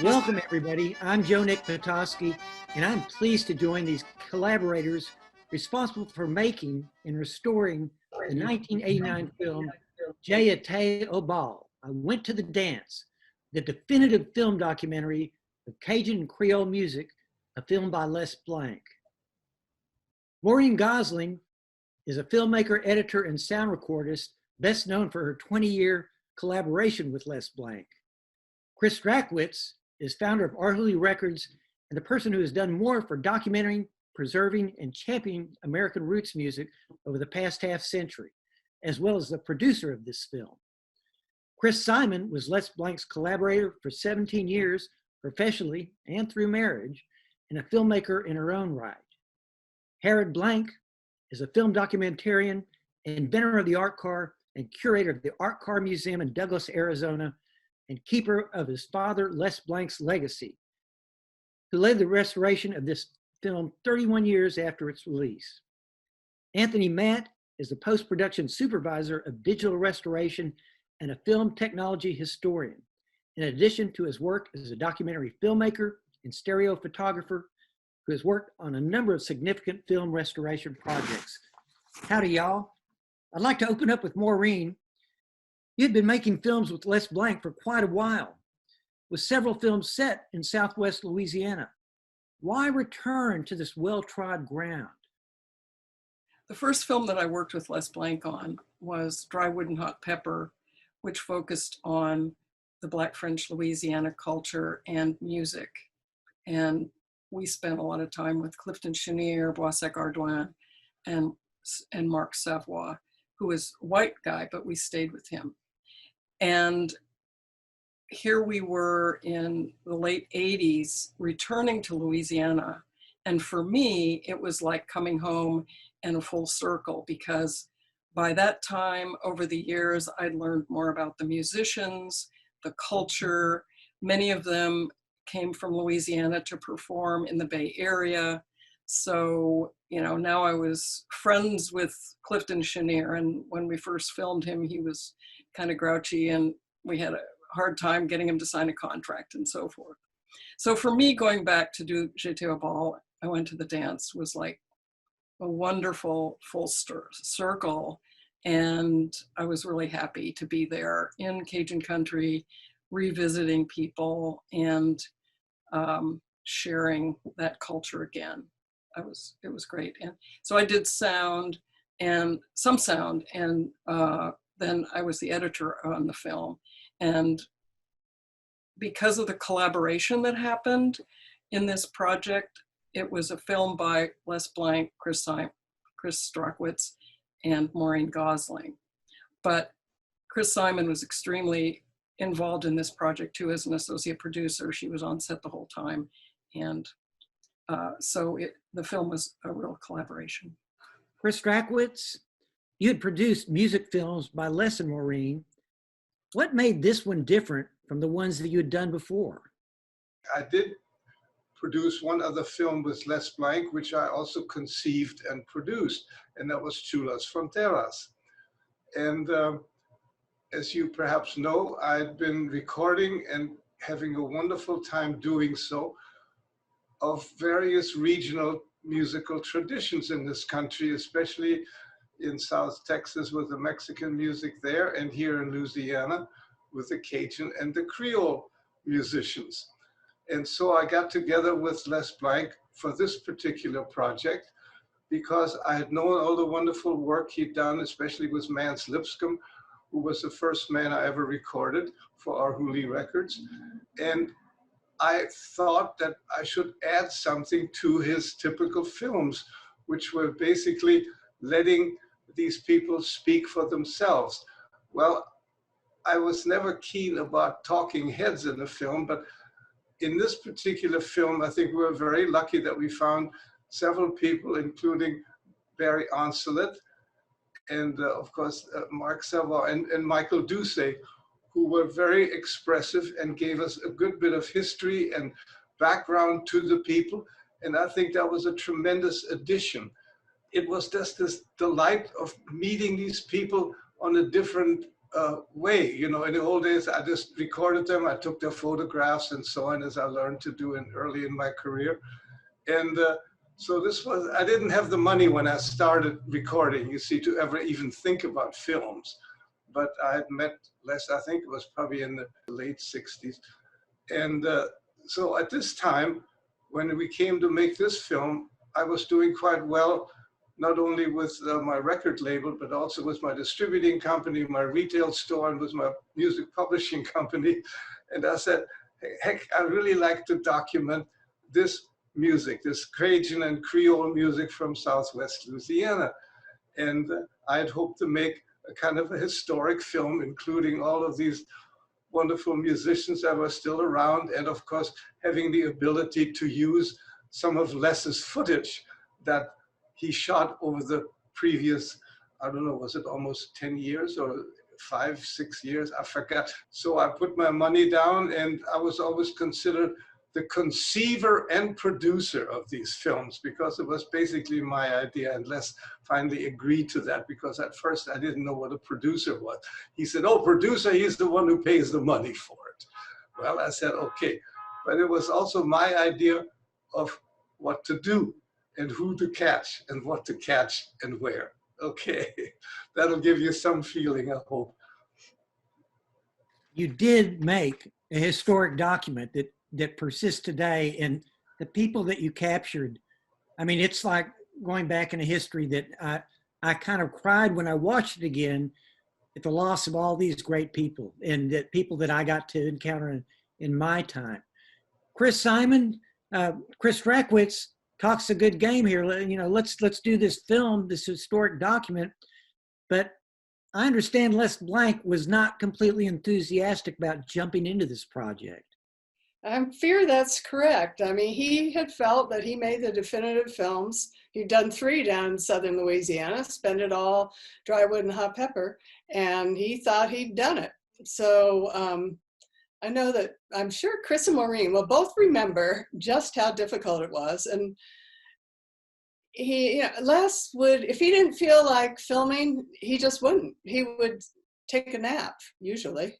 Welcome, everybody. I'm Nick Patoski, and I'm pleased to join these collaborators responsible for making and restoring the 1989 film Zydeco Obal, I Went to the Dance, the definitive film documentary of Cajun and Creole music, a film by Les Blank. Maureen Gosling is a filmmaker, editor, and sound recordist, best known for her 20-year collaboration with Les Blank. Chris Strachwitz is founder of Harrod Records and the person who has done more for documenting, preserving, and championing American roots music over the past half century, as well as the producer of this film. Chris Simon was Les Blank's collaborator for 17 years, professionally and through marriage, and a filmmaker in her own right. Harrod Blank is a film documentarian, inventor of the art car, and curator of the Art Car Museum in Douglas, Arizona, and keeper of his father Les Blank's legacy, who led the restoration of this film 31 years after its release. Anthony Matt is the post-production supervisor of digital restoration and a film technology historian, in addition to his work as a documentary filmmaker and stereo photographer who has worked on a number of significant film restoration projects. Howdy, y'all. I'd like to open up with Maureen. You've been making films with Les Blank for quite a while, with several films set in Southwest Louisiana. Why return to this well-trod ground? The first film that I worked with Les Blank on was Dry Wood and Hot Pepper, which focused on the Black French Louisiana culture and music. And we spent a lot of time with Clifton Chenier, Boissec Ardouin, and Marc Savoy, who was a white guy, but we stayed with him. And here we were in the late 80s, returning to Louisiana. And for me, it was like coming home in a full circle, because by that time, over the years, I'd learned more about the musicians, the culture. Many of them came from Louisiana to perform in the Bay Area. So, you know, now I was friends with Clifton Chenier, and when we first filmed him, he was kind of grouchy and we had a hard time getting him to sign a contract and so forth. So for me, going back to do Zydeco Obal, I Went to the Dance was like a wonderful full circle. And I was really happy to be there in Cajun country, revisiting people and sharing that culture again. It was great. And so I did sound and some sound, and then I was the editor on the film. And because of the collaboration that happened in this project, it was a film by Les Blank, Chris Strachwitz, and Maureen Gosling. But Chris Simon was extremely involved in this project too as an associate producer. She was on set the whole time. And so the film was a real collaboration. Chris Strachwitz, you had produced music films by Les and Maureen. What made this one different from the ones that you had done before? I did produce one other film with Les Blank, which I also conceived and produced, and that was Chulas Fronteras. And as you perhaps know, I'd been recording and having a wonderful time doing so of various regional musical traditions in this country, especially in South Texas with the Mexican music there, and here in Louisiana with the Cajun and the Creole musicians. And so I got together with Les Blank for this particular project because I had known all the wonderful work he'd done, especially with Mance Lipscomb, who was the first man I ever recorded for Harrod Records. And I thought that I should add something to his typical films, which were basically letting these people speak for themselves. Well, I was never keen about talking heads in the film, but in this particular film, I think we were very lucky that we found several people, including Barry Onselet and of course, Marc Savoy and Michael Doucet, who were very expressive and gave us a good bit of history and background to the people. And I think that was a tremendous addition. It was just this delight of meeting these people on a different way. You know, in the old days, I just recorded them. I took their photographs and so on, as I learned to do early in my career. And so this was, I didn't have the money when I started recording, you see, to ever even think about films. But I had met Les, I think it was probably in the late 60s. And so at this time, when we came to make this film, I was doing quite well, not only with my record label, but also with my distributing company, my retail store, and with my music publishing company. And I said, heck, I really like to document this music, this Cajun and Creole music from Southwest Louisiana. And I had hoped to make a kind of a historic film, including all of these wonderful musicians that were still around, and of course, having the ability to use some of Les's footage that he shot over the previous, I don't know, was it almost 10 years or 5, 6 years? I forgot. So I put my money down, and I was always considered the conceiver and producer of these films, because it was basically my idea, and Les finally agreed to that, because at first I didn't know what a producer was. He said, oh, producer, he's the one who pays the money for it. Well, I said, okay. But it was also my idea of what to do and who to catch and what to catch and where. Okay, that'll give you some feeling, I hope. You did make a historic document that persists today, and the people that you captured, I mean, it's like going back into history that I kind of cried when I watched it again at the loss of all these great people, and that people that I got to encounter in my time. Chris Strachwitz talks a good game here. You know, let's do this film, this historic document. But I understand Les Blank was not completely enthusiastic about jumping into this project. I fear that's correct. I mean, he had felt that he made the definitive films. He'd done 3 down in southern Louisiana, spent it all dry wood and hot pepper, and he thought he'd done it. So I know that, I'm sure Chris and Maureen will both remember just how difficult it was. And he, you know, Les would, if he didn't feel like filming, he just wouldn't. He would take a nap, usually.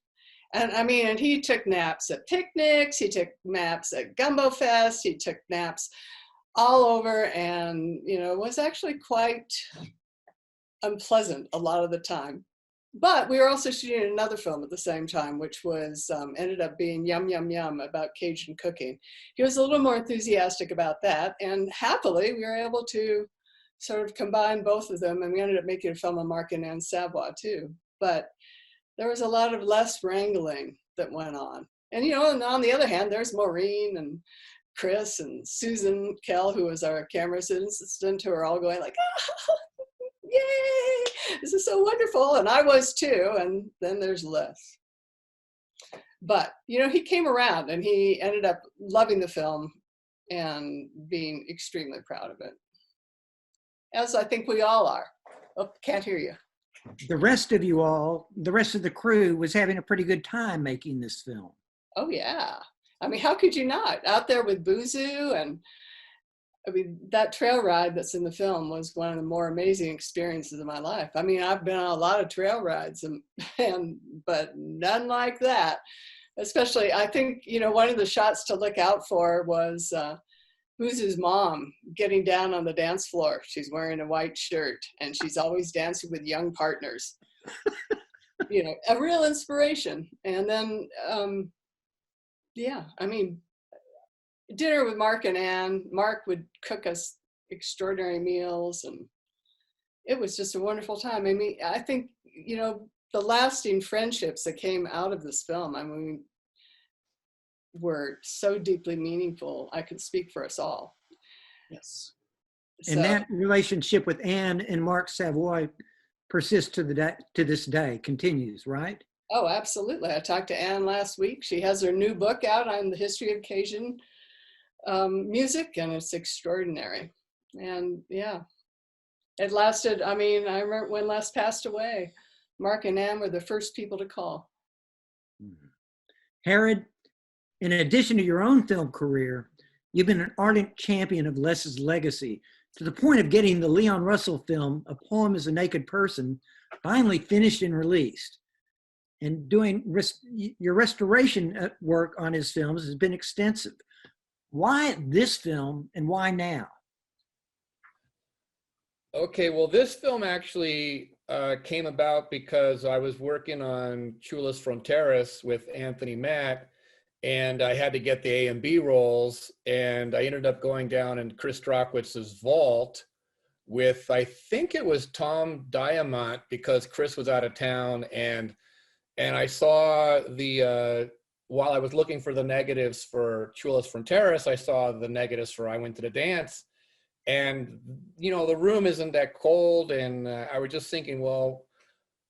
And I mean, and he took naps at picnics, he took naps at Gumbo Fest, he took naps all over, and, you know, was actually quite unpleasant a lot of the time. But we were also shooting another film at the same time, which was, ended up being Yum Yum Yum, about Cajun cooking. He was a little more enthusiastic about that, and happily we were able to sort of combine both of them, and we ended up making a film on Mark and Anne Savoie too. But there was a lot of less wrangling that went on. And, you know, and on the other hand, there's Maureen and Chris and Susan Kell, who was our camera assistant, who are all going like, ah, yay, this is so wonderful. And I was too. And then there's Les. But, you know, he came around and he ended up loving the film and being extremely proud of it. As I think we all are. Oh, can't hear you. The rest of you all, the rest of the crew was having a pretty good time making this film. Oh yeah. I mean, how could you not? Out there with Boozoo, and I mean, that trail ride that's in the film was one of the more amazing experiences of my life. I mean, I've been on a lot of trail rides, but none like that. Especially, I think, you know, one of the shots to look out for was Boozoo's mom getting down on the dance floor. She's wearing a white shirt, and she's always dancing with young partners. You know, a real inspiration. And then, yeah, I mean, dinner with Mark and Anne. Mark would cook us extraordinary meals, and it was just a wonderful time. I mean, I think, you know, the lasting friendships that came out of this film, I mean, were so deeply meaningful. I could speak for us all. Yes. And that relationship with Anne and Mark Savoie persists to this day, continues, right? Oh, absolutely. I talked to Anne last week. She has her new book out on the history of Cajun music, and it's extraordinary. And yeah, it lasted. I mean, I remember when Les passed away, Mark and Anne were the first people to call. Harrod, in addition to your own film career, you've been an ardent champion of Les's legacy, to the point of getting the Leon Russell film, A Poem is a Naked Person, finally finished and released. and doing your restoration work on his films has been extensive. Why this film and why now? Okay, well, this film actually came about because I was working on Chulas Fronteras with Anthony Matt, and I had to get the A and B rolls, and I ended up going down in Chris Strachowitz's vault with, I think it was Tom Diamant, because Chris was out of town, and I saw the, while I was looking for the negatives for Chulas Fronteras, I saw the negatives for I Went to the Dance. And, you know, the room isn't that cold. And I was just thinking, well,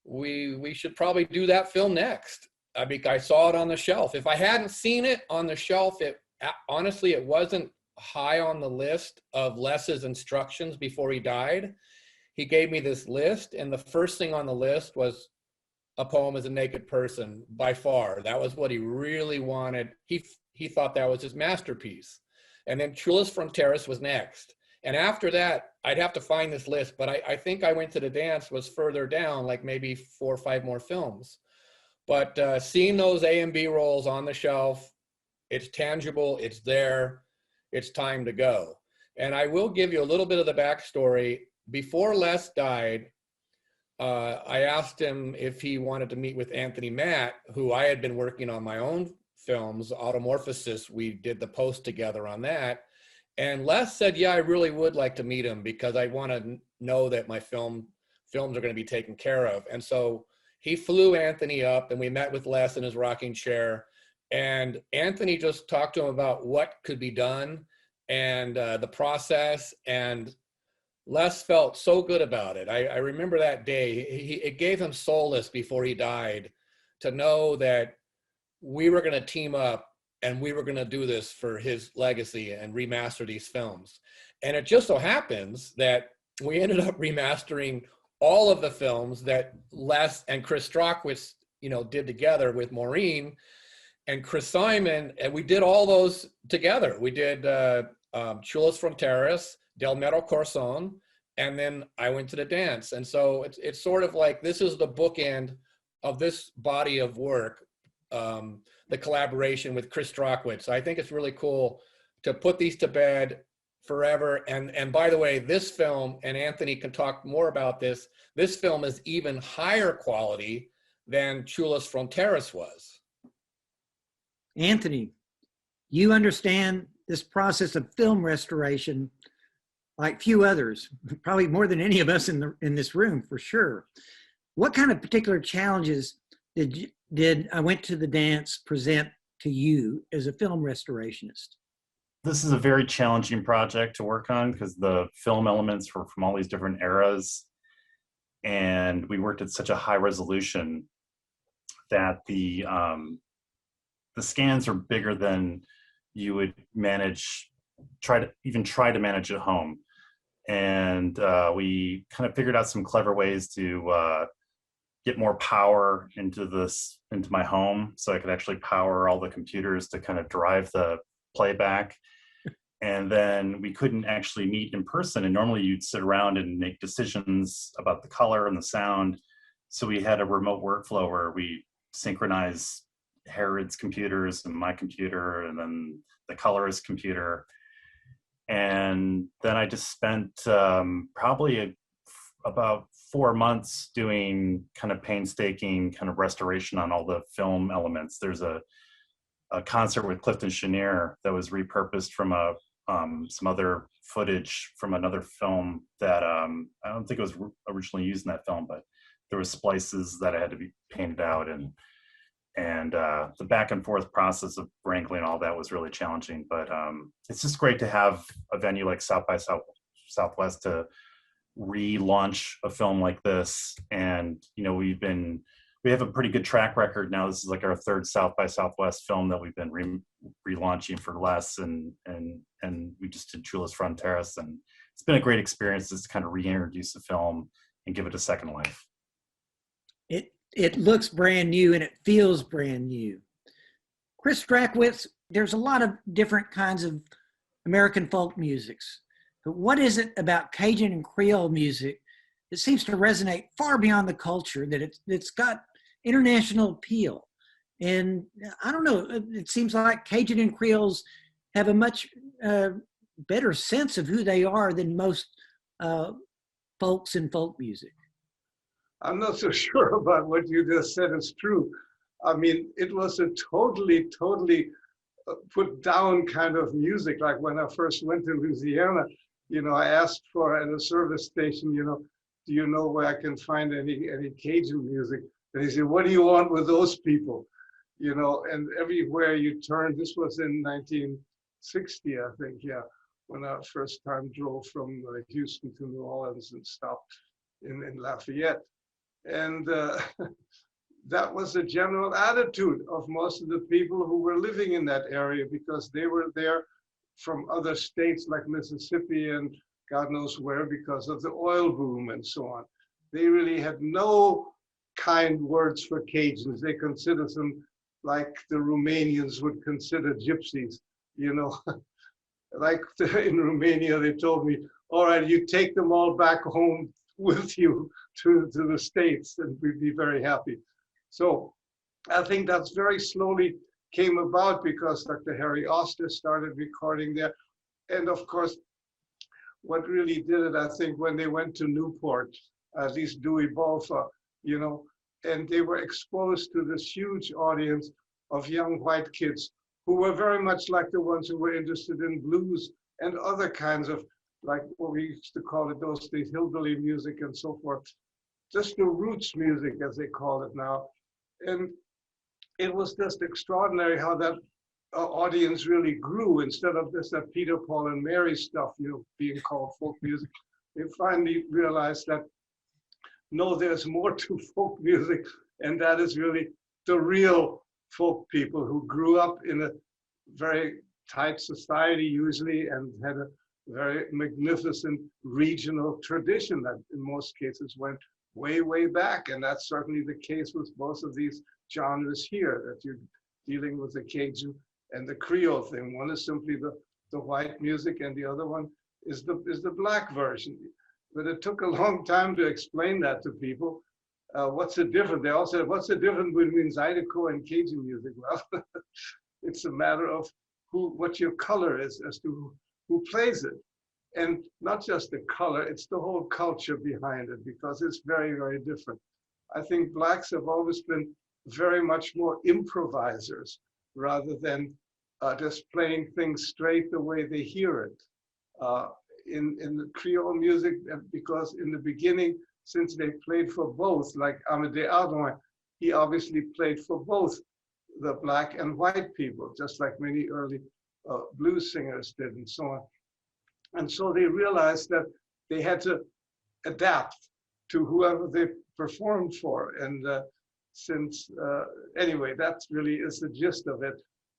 we should probably do that film next. I mean, I saw it on the shelf. If I hadn't seen it on the shelf, honestly, it wasn't high on the list of Les's instructions before he died. He gave me this list, and the first thing on the list was A Poem as a Naked Person, by far. That was what he really wanted. He thought that was his masterpiece. And then Chulas Fronteras was next. And after that, I'd have to find this list, but I think I Went to the Dance was further down, like maybe 4 or 5 more films. But seeing those A and B rolls on the shelf, it's tangible, it's there, it's time to go. And I will give you a little bit of the backstory. Before Les died, I asked him if he wanted to meet with Anthony Matt, who I had been working on my own films, Automorphosis. We did the post together on that. And Les said, yeah, I really would like to meet him because I want to know that my films are going to be taken care of. And so he flew Anthony up, and we met with Les in his rocking chair. And Anthony just talked to him about what could be done and the process. And Les felt so good about it. I remember that day. It gave him solace before he died to know that we were going to team up and we were going to do this for his legacy and remaster these films. And it just so happens that we ended up remastering all of the films that Les and Chris Strachwitz, you know, did together with Maureen and Chris Simon, and we did all those together. We did Chulas Fronteras, Del Mero Corazon, and then I Went to the Dance. And so it's sort of like, this is the bookend of this body of work, the collaboration with Chris Strachwitz. I think it's really cool to put these to bed forever. And by the way, this film, and Anthony can talk more about this, this film is even higher quality than Chulas Fronteras was. Anthony, you understand this process of film restoration like few others, probably more than any of us in this room, for sure. What kind of particular challenges did I Went to the Dance present to you as a film restorationist? This is a very challenging project to work on because the film elements were from all these different eras, and we worked at such a high resolution that the scans are bigger than you would manage, try to manage at home. And we kind of figured out some clever ways to get more power into my home, so I could actually power all the computers to kind of drive the playback. And then we couldn't actually meet in person, and normally you'd sit around and make decisions about the color and the sound. So we had a remote workflow where we synchronize Harrod's computers and my computer and then the colorist computer. And then I just spent probably about 4 months doing kind of painstaking kind of restoration on all the film elements. There's a concert with Clifton Chenier that was repurposed from some other footage from another film that I don't think it was originally used in that film, but there were splices that had to be painted out, and the back and forth process of wrangling all that was really challenging. But it's just great to have a venue like South by Southwest to relaunch a film like this. And you know, we have a pretty good track record now. This is like our 3rd South by Southwest film that we've been relaunching for Les, and we just did Chulas Fronteras, and it's been a great experience just to kind of reintroduce the film and give it a second life. It looks brand new and it feels brand new. Chris Strachwitz, there's a lot of different kinds of American folk musics, but what is it about Cajun and Creole music that seems to resonate far beyond the culture, that it's got international appeal. And I don't know, it seems like Cajun and Creoles have a much better sense of who they are than most folks in folk music. I'm not so sure about what you just said is true. I mean, it was a totally put down kind of music. Like when I first went to Louisiana, you know, I asked for at a service station, you know, do you know where I can find any Cajun music? And he said, what do you want with those people? You know, and everywhere you turn, this was in 1960, I think, yeah, when I first time drove from Houston to New Orleans and stopped in Lafayette. And that was the general attitude of most of the people who were living in that area, because they were there from other states like Mississippi and God knows where, because of the oil boom and so on. They really had no kind words for Cajuns. They considered them like the Romanians would consider gypsies, you know. Like in Romania, they told me, all right, you take them all back home with you to the States and we'd be very happy. So I think that's very slowly came about because Dr. Harry Oster started recording there. And of course, what really did it, I think, when they went to Newport, at least Dewey Balfa, you know, and they were exposed to this huge audience of young white kids who were very much like the ones who were interested in blues and other kinds of, like what we used to call it those days, hillbilly music and so forth. Just the roots music, as they call it now. And it was just extraordinary how that audience really grew. Instead of this Peter, Paul, and Mary stuff, you know, being called folk music, they finally realized that, no, there's more to folk music, and that is really the real folk people who grew up in a very tight society usually and had a very magnificent regional tradition that in most cases went way, way back. And that's certainly the case with both of these genres here, that you're dealing with the Cajun and the Creole thing. One is simply the white music and the other one is the black version. But it took a long time to explain that to people. What's the difference? They all said, what's the difference between Zydeco and Cajun music? Well, it's a matter of what your color is as to who plays it. And not just the color, it's the whole culture behind it, because it's very, very different. I think blacks have always been very much more improvisers rather than just playing things straight the way they hear it. In the Creole music, because in the beginning, since they played for both, like Amédée Ardouin, he obviously played for both the black and white people, just like many early blues singers did and so on. And so they realized that they had to adapt to whoever they performed for. And anyway, that really is the gist of it,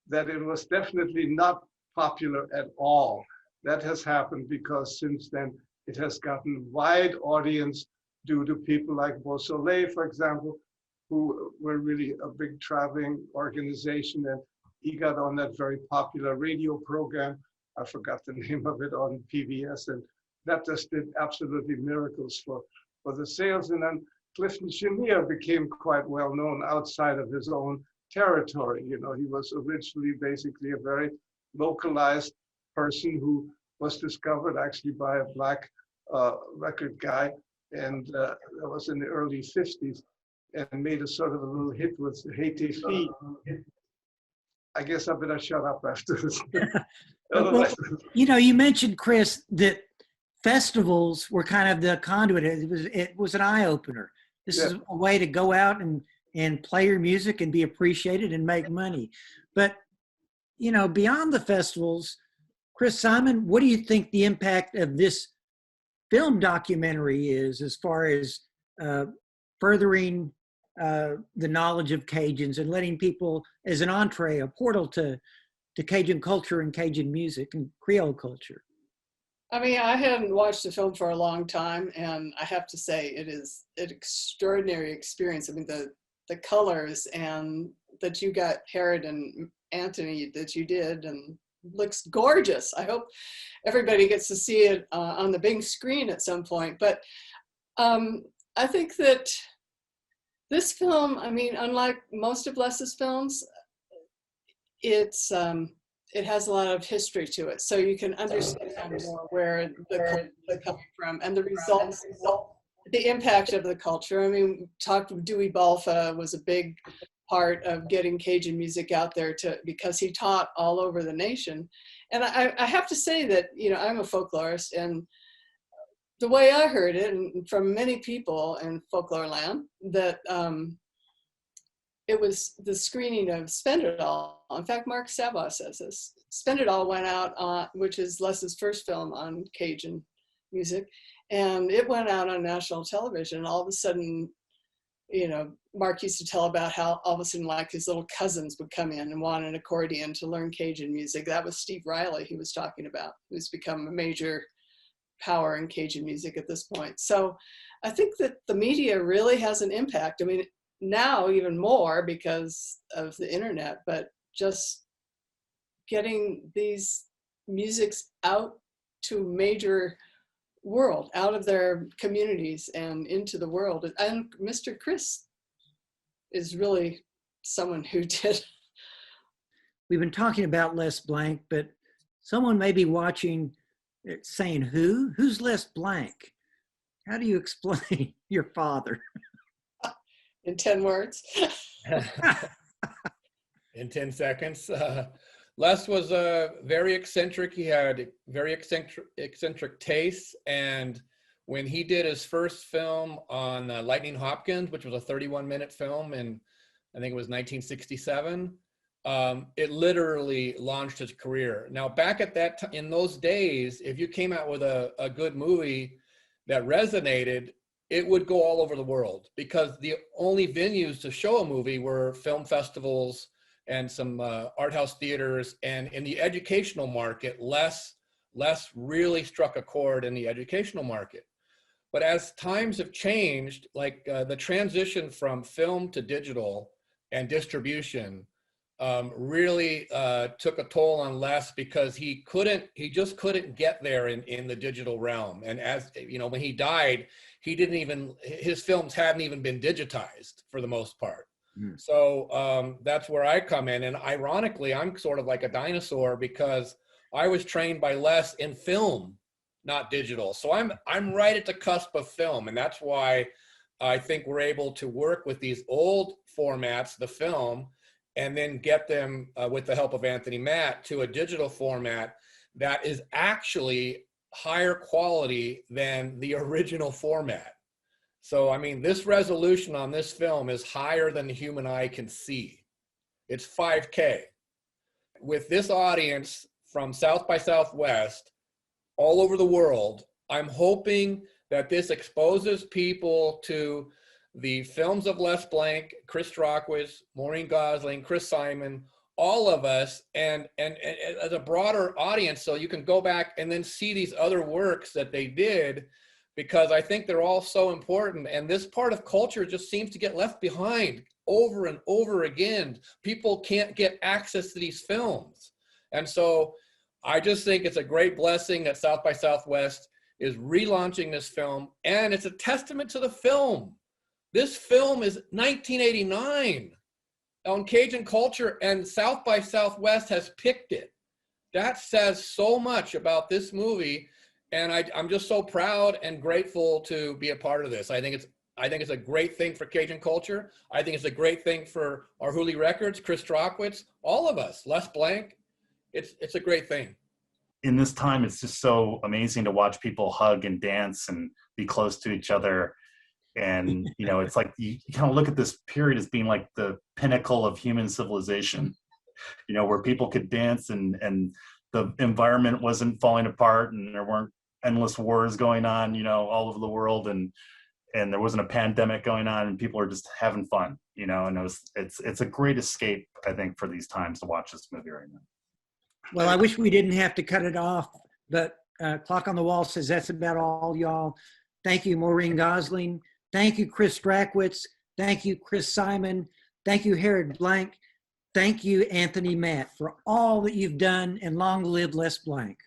that it was definitely not popular at all. That has happened because since then it has gotten wide audience due to people like Beausoleil, for example, who were really a big traveling organization, and he got on that very popular radio program. I forgot the name of it, on PBS, and that just did absolutely miracles for the sales. And then Clifton Chenier became quite well known outside of his own territory. You know, he was originally basically a very localized person who was discovered actually by a black record guy, and that was in the early 50s, and made a sort of a little hit with Hey Te Fi. I guess I better shut up after this. Well, you know, you mentioned, Chris, that festivals were kind of the conduit. It was an eye opener. This is a way to go out and play your music and be appreciated and make money. But, you know, beyond the festivals, Chris Simon, what do you think the impact of this film documentary is as far as furthering the knowledge of Cajuns and letting people as an entree, a portal to Cajun culture and Cajun music and Creole culture? I mean, I hadn't watched the film for a long time, and I have to say it is an extraordinary experience. I mean, the colors and that you got Harrod and Anthony that you did, and looks gorgeous. I hope everybody gets to see it on the big screen at some point. But I think that This film, I mean, unlike most of Les's films, it has a lot of history to it, so you can understand more where the culture is coming from and the results, the impact of the culture. I mean, Dewey Balfa was a big part of getting Cajun music out there because he taught all over the nation. And I have to say that, you know, I'm a folklorist, and the way I heard it, and from many people in folklore land, that it was the screening of Spend It All. In fact, Mark Sabaw says this. Spend It All went out on, which is Les's first film on Cajun music, and it went out on national television. And all of a sudden, you know, Mark used to tell about how all of a sudden, like, his little cousins would come in and want an accordion to learn Cajun music. That was Steve Riley he was talking about, who's become a major power in Cajun music at this point. So I think that the media really has an impact. I mean, now even more because of the internet, but just getting these musics out to major world, out of their communities and into the world. And Mr. Chris is really someone who did. We've been talking about Les Blank, but someone may be watching saying, who's Les Blank? How do you explain your father? In 10 words. In 10 seconds. Les was very eccentric. He had very eccentric tastes. And when he did his first film on Lightning Hopkins, which was a 31-minute film, and I think it was 1967, it literally launched his career. Now, back at that time, in those days, if you came out with a good movie that resonated, it would go all over the world, because the only venues to show a movie were film festivals and some art house theaters. And in the educational market, Les really struck a chord in the educational market. But as times have changed, like the transition from film to digital and distribution really took a toll on Les, because he just couldn't get there in the digital realm. And as you know, when he died, his films hadn't even been digitized for the most part. Mm. So that's where I come in. And ironically, I'm sort of like a dinosaur, because I was trained by Les in film, not digital. So I'm right at the cusp of film. And that's why I think we're able to work with these old formats, the film, and then get them with the help of Anthony Matt to a digital format that is actually higher quality than the original format. So, I mean, this resolution on this film is higher than the human eye can see. It's 5K. With this audience from South by Southwest, all over the world, I'm hoping that this exposes people to the films of Les Blank, Chris Strachwitz, Maureen Gosling, Chris Simon, all of us, and as a broader audience, so you can go back and then see these other works that they did, because I think they're all so important. And this part of culture just seems to get left behind over and over again. People can't get access to these films. And so I just think it's a great blessing that South by Southwest is relaunching this film, and it's a testament to the film. This film is 1989 on Cajun culture, and South by Southwest has picked it. That says so much about this movie, and I'm just so proud and grateful to be a part of this. I think it's a great thing for Cajun culture. I think it's a great thing for our Hooli Records, Chris Strachwitz, all of us, Les Blank. It's a great thing. In this time, it's just so amazing to watch people hug and dance and be close to each other. And, you know, it's like you kind of look at this period as being like the pinnacle of human civilization, you know, where people could dance and the environment wasn't falling apart, and there weren't endless wars going on, you know, all over the world, and there wasn't a pandemic going on, and people are just having fun, you know. And it's a great escape, I think, for these times to watch this movie right now. Well, I wish we didn't have to cut it off, but Clock on the Wall says that's about all, y'all. Thank you, Maureen Gosling. Thank you, Chris Strachwitz. Thank you, Chris Simon. Thank you, Harrod Blank. Thank you, Anthony Matt, for all that you've done, and long live Les Blank.